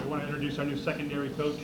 want to introduce our new secondary coach.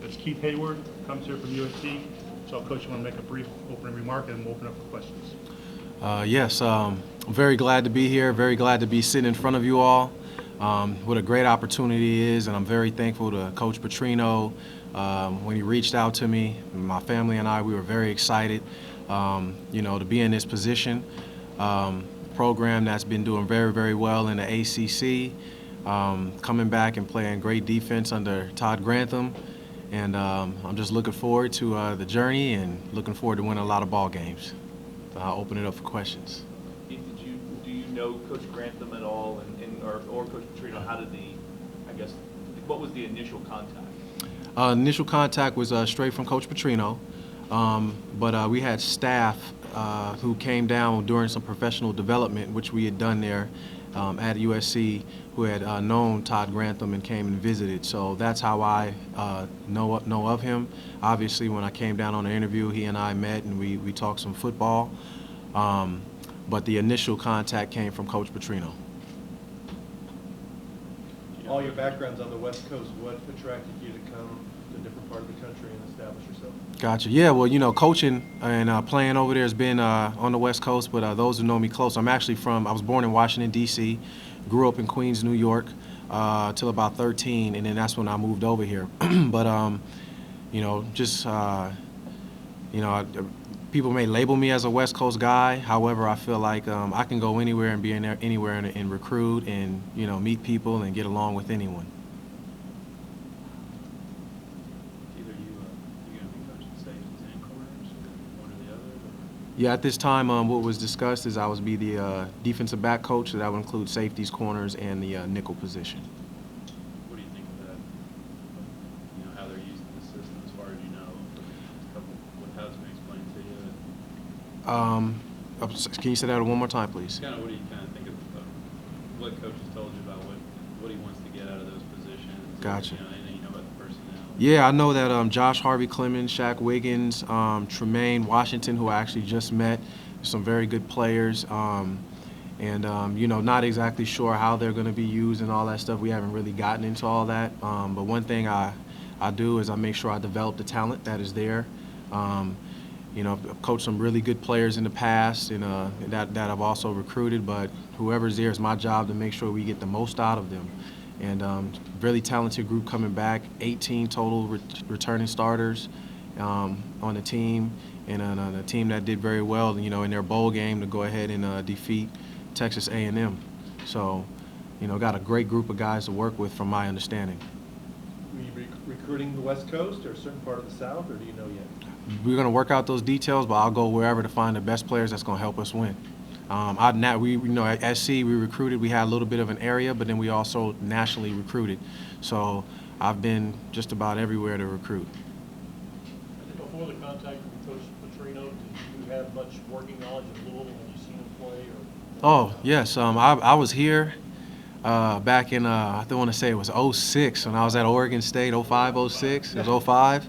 It's Keith Heyward, comes here from USC. So, Coach, you want to make a brief opening remark and we'll open up for questions. Yes, I'm very glad to be here, very glad to be sitting in front of you all. What a great opportunity it is, and I'm very thankful to Coach Petrino. When he reached out to me, my family and I, we were very excited, to be in this position. Program that's been doing very, very well in the ACC, coming back and playing great defense under Todd Grantham. And I'm just looking forward to the journey and looking forward to winning a lot of ball games. So I'll open it up for questions. Do you know Coach Grantham at all, or Coach Petrino? What was the initial contact? Initial contact was straight from Coach Petrino, but we had staff who came down during some professional development, which we had done there at USC, who had known Todd Grantham and came and visited. So that's how I know of him. Obviously, when I came down on the interview, he and I met and we talked some football. But the initial contact came from Coach Petrino. All your background's on the West Coast. What attracted you to come to a different part of the country and establish yourself? Gotcha. Yeah, well, coaching and playing over there has been on the West Coast, but those who know me close, I was born in Washington, D.C., grew up in Queens, New York, till about 13, and then that's when I moved over here. But, people may label me as a West Coast guy. However, I feel like I can go anywhere and be in there anywhere and recruit and, meet people and get along with anyone. Yeah, at this time, what was discussed is I would be the defensive back coach. So that would include safeties, corners, and the nickel position. What do you think of that? How they're using the system, as far as you know, how it's been explained to you? Can you say that one more time, please? What do you think of what coach has told you about what he wants to get out of those positions? Gotcha. Anything you know about the personnel? Yeah, I know that Josh Harvey Clemens, Shaq Wiggins, Tremaine Washington, who I actually just met, some very good players. Not exactly sure how they're going to be used and all that stuff. We haven't really gotten into all that. But one thing I do is I make sure I develop the talent that is there. I've coached some really good players in the past and that I've also recruited, but whoever's there, it's my job to make sure we get the most out of them. And really talented group coming back, 18 total returning starters on the team, and a team that did very well, in their bowl game to go ahead and defeat Texas A&M. So, got a great group of guys to work with from my understanding. Were you recruiting the West Coast or a certain part of the South, or do you know yet? We're going to work out those details, but I'll go wherever to find the best players that's going to help us win. At SC, we recruited. We had a little bit of an area, but then we also nationally recruited. So I've been just about everywhere to recruit. Before the contact with Coach Petrino, did you have much working knowledge of Louisville? Have you seen him play? Oh, yes. I was here back in, I don't want to say it was 06 when I was at Oregon State, 05, 06. It was 05.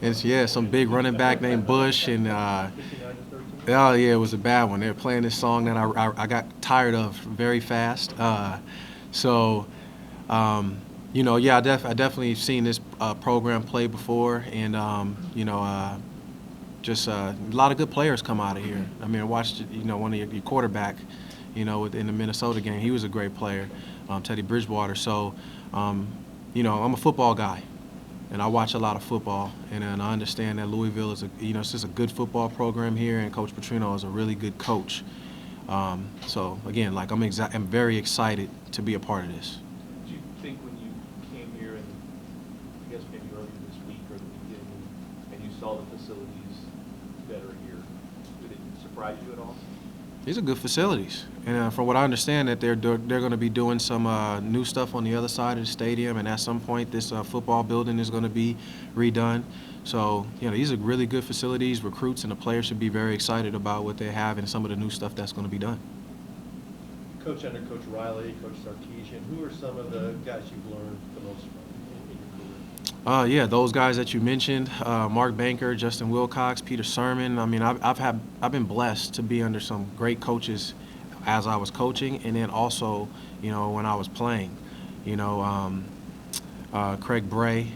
It's, some big running back named Bush and oh, yeah, it was a bad one. They were playing this song that I got tired of very fast. I definitely seen this program play before, and just a lot of good players come out of here. I watched one of your quarterback, in the Minnesota game. He was a great player, Teddy Bridgewater. So, I'm a football guy. And I watch a lot of football, and I understand that Louisville is it's just a good football program here, and Coach Petrino is a really good coach. So again, I'm very excited to be a part of this. Did you think when you came here, and I guess maybe earlier this week or the beginning, and you saw the facilities that are here, did it surprise you at all? These are good facilities, and from what I understand, that they're going to be doing some new stuff on the other side of the stadium, and at some point, this football building is going to be redone. So, these are really good facilities. Recruits and the players should be very excited about what they have and some of the new stuff that's going to be done. Coach under Coach Riley, Coach Sarkisian, who are some of the guys you've learned the most from in your career? Yeah, those guys that you mentioned, Mark Banker, Justin Wilcox, Peter Sermon. I've been blessed to be under some great coaches as I was coaching, and then also, when I was playing. Craig Bray,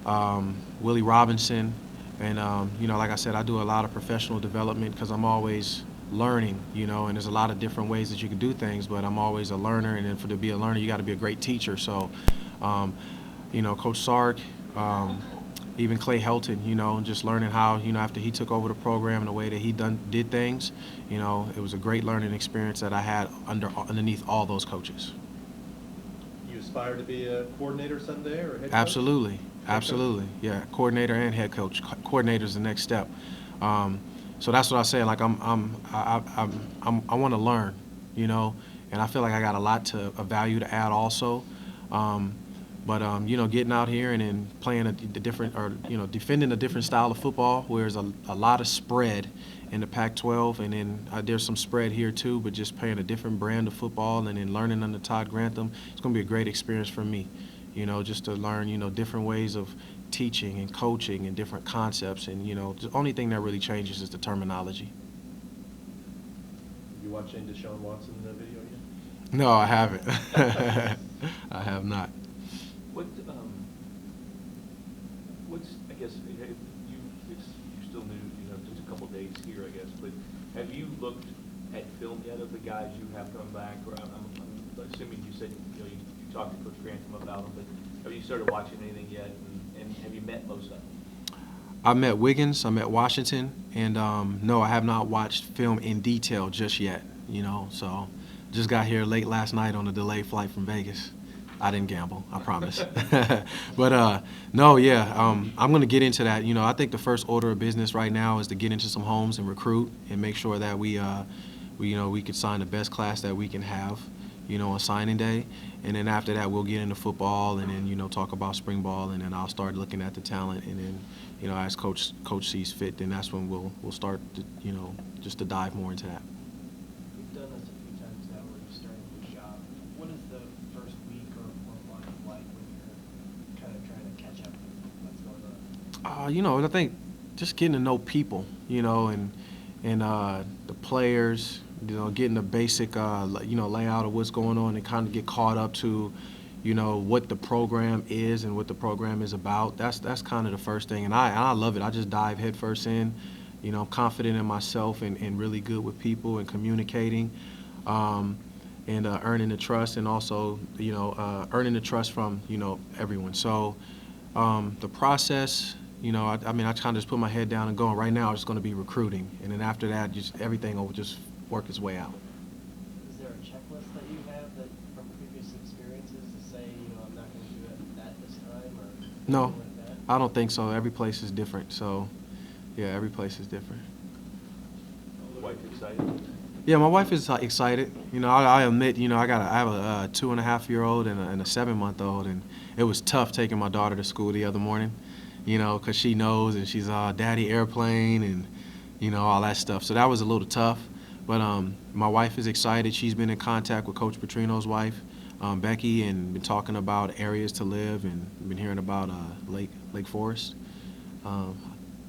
Willie Robinson, and like I said, I do a lot of professional development because I'm always learning, and there's a lot of different ways that you can do things, but I'm always a learner, and then to be a learner, you got to be a great teacher. So, Coach Sark, even Clay Helton, just learning how, after he took over the program and the way that he did things, it was a great learning experience that I had underneath all those coaches. You aspire to be a coordinator someday or a head coach? Absolutely, absolutely, yeah. Coordinator and head coach. Coordinator is the next step. So that's what I say. Like I want to learn, and I feel like I got a value to add also. But getting out here and then playing defending a different style of football, where there's a lot of spread in the Pac-12, and then there's some spread here too. But just playing a different brand of football and then learning under Todd Grantham, it's going to be a great experience for me. Just to learn, different ways of teaching and coaching and different concepts, and the only thing that really changes is the terminology. You watch any Deshaun Watson video yet? No, I haven't. I have not. What's I guess you're still new, just a couple days here, I guess. But have you looked at film yet of the guys you have coming back? Or I'm assuming you said you talked to Coach Grantham about them, but have you started watching anything yet? And have you met most of them? I met Wiggins, I met Washington, and no, I have not watched film in detail just yet. So just got here late last night on a delayed flight from Vegas. I didn't gamble, I promise. But no, yeah, I'm going to get into that. I think the first order of business right now is to get into some homes and recruit and make sure that we could sign the best class that we can have, on signing day. And then after that, we'll get into football and then, talk about spring ball, and then I'll start looking at the talent. And then, as coach sees fit, then that's when we'll start to, just to dive more into that. We've done this a few times now where you're starting a new job. What is the first week or month like when you're kind of trying to catch up with what's going on? I think just getting to know people, and the players, getting the basic, layout of what's going on, and kind of get caught up to, what the program is and what the program is about. That's kind of the first thing, and I love it. I just dive headfirst in. I'm confident in myself and really good with people and communicating, and earning the trust, and also, earning the trust from, everyone. So the process, I kind of just put my head down and going. Right now, it's going to be recruiting, and then after that, just everything will just work its way out. Is there a checklist that you have that from previous experiences to say, I'm not going to do that this time, or No, something like that? I don't think so. Every place is different. So, yeah, every place is different. The wife excited? Yeah, my wife is excited. I admit, I have a 2.5-year-old and a 7-month-old, and it was tough taking my daughter to school the other morning, because she knows, and she's daddy airplane and, all that stuff. So that was a little tough. But my wife is excited. She's been in contact with Coach Petrino's wife, Becky, and been talking about areas to live, and been hearing about Lake Forest.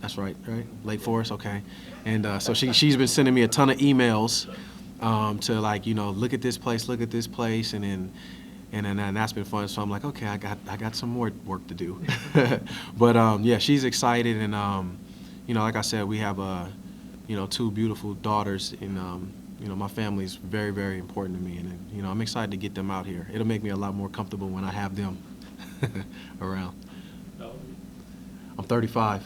That's right? Lake Forest, okay. And so she's been sending me a ton of emails to look at this place, and then that's been fun. So I'm like, okay, I got some more work to do. But yeah, she's excited, and like I said, we have 2 beautiful daughters, and my family is very, very important to me, and I'm excited to get them out here. It'll make me a lot more comfortable when I have them around. How old are you? I'm 35.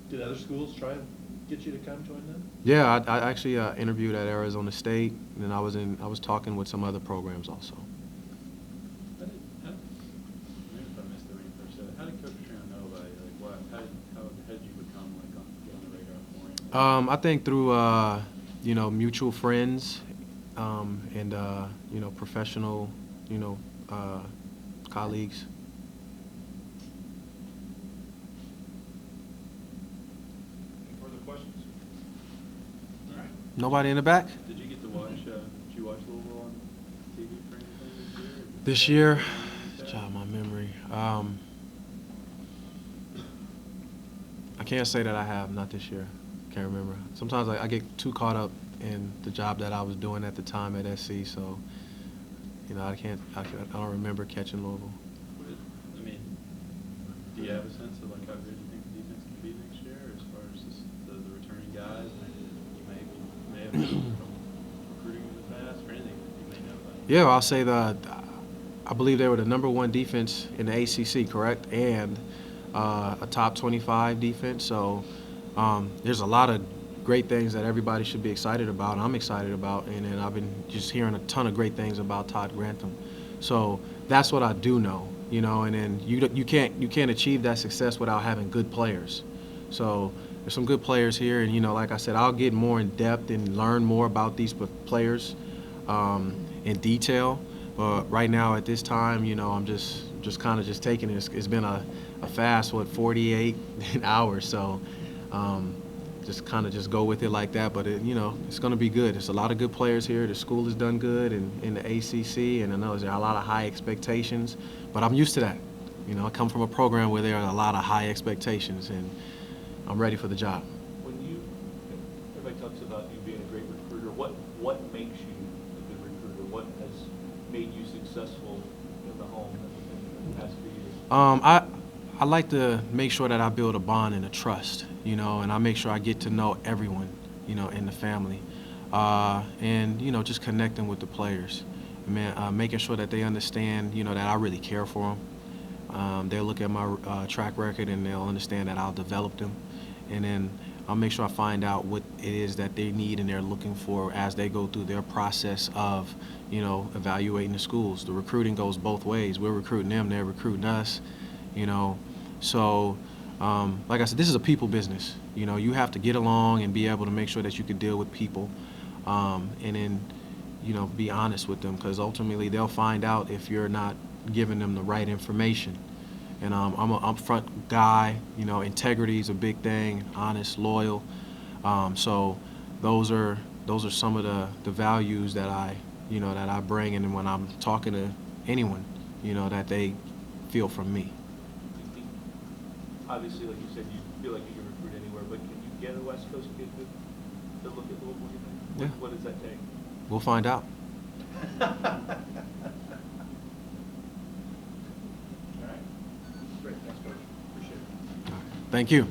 Did other schools try and get you to come join them? Yeah, I actually interviewed at Arizona State, and then I was talking with some other programs also. Maybe if I missed the very first set, how did Coach Petrino know about you? How did you become get on the radar for him? I think through mutual friends, and professional colleagues. Any further questions? All right. Nobody in the back? Did you get to watch? Did you watch Louisville on TV for anything This year, jog my memory. I can't say that I have, not this year. Can't remember. Sometimes I get too caught up in the job that I was doing at the time at SC, so I don't remember catching Louisville. I mean, do you have a sense of like how good you think the defense can be next year, as far as the returning guys? You may have from recruiting in the past, or anything that you may know about. Yeah, I'll say I believe they were the #1 defense in the ACC, correct, and a top 25 defense. So there's a lot of great things that everybody should be excited about. I'm excited about, and then I've been just hearing a ton of great things about Todd Grantham. So that's what I do know, And then you can't achieve that success without having good players. So there's some good players here, and like I said, I'll get more in depth and learn more about these players in detail. But right now at this time, I'm just kind of just taking it. It's been a fast 48 hours, so. Just kind of just go with it like that, but it's going to be good. There's a lot of good players here. The school has done good in the ACC, and I know there are a lot of high expectations, but I'm used to that. I come from a program where there are a lot of high expectations, and I'm ready for the job. When everybody talks about you being a great recruiter, what makes you a good recruiter? What has made you successful in the home in the past few years? I like to make sure that I build a bond and a trust, and I make sure I get to know everyone, in the family, and just connecting with the players, making sure that they understand, that I really care for them. They'll look at my track record and they'll understand that I'll develop them, and then I'll make sure I find out what it is that they need and they're looking for as they go through their process of, evaluating the schools. The recruiting goes both ways. We're recruiting them, they're recruiting us. So like I said, this is a people business. You have to get along and be able to make sure that you can deal with people, and then, be honest with them, because ultimately they'll find out if you're not giving them the right information. And I'm an upfront guy. Integrity is a big thing. Honest, loyal. So those are some of the values that I bring, and when I'm talking to anyone, that they feel from me. Obviously, like you said, you feel like you can recruit anywhere, but can you get a West Coast kid to look at Louisville, you think? Yeah. What does that take? We'll find out. All right. Great. Thanks, Coach. Appreciate it. Thank you.